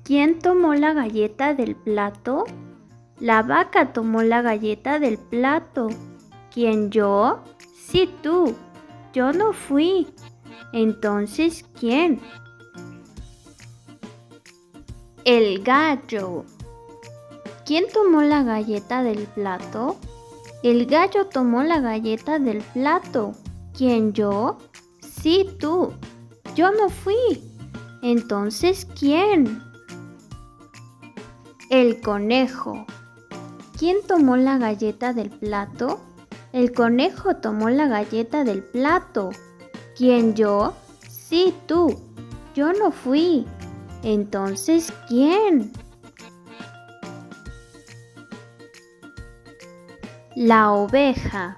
¿Quién tomó la galleta del plato? La vaca tomó la galleta del plato. ¿Quién, yo? Sí, tú. Yo no fui. Entonces, ¿quién? El gallo. ¿Quién tomó la galleta del plato? El gallo tomó la galleta del plato. ¿Quién, yo? Sí, tú. Yo no fui. Entonces, ¿quién? El conejo. ¿Quién tomó la galleta del plato? El conejo tomó la galleta del plato. ¿Quién, yo? Sí, tú. Yo no fui. Entonces, ¿quién? La oveja.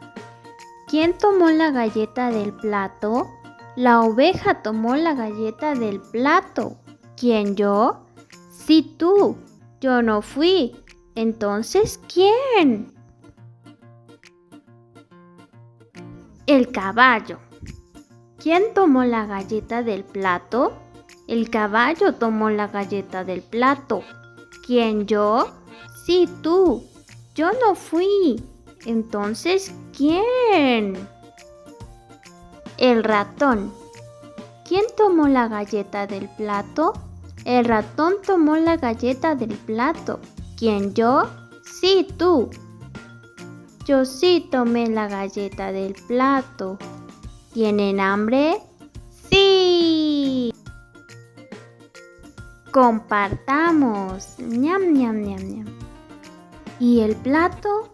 ¿Quién tomó la galleta del plato? La oveja tomó la galleta del plato. ¿Quién, yo? Sí, tú. Yo no fui. Entonces, ¿quién? El caballo. ¿Quién tomó la galleta del plato? El caballo tomó la galleta del plato. ¿Quién, yo? Sí, tú. Yo no fui. Entonces, ¿quién? El ratón. ¿Quién tomó la galleta del plato? El ratón tomó la galleta del plato. ¿Quién, yo? Sí, tú. Yo sí tomé la galleta del plato. ¿Tienen hambre? ¡Sí! Compartamos. Ñam, ñam, ñam, ñam. ¿Y el plato?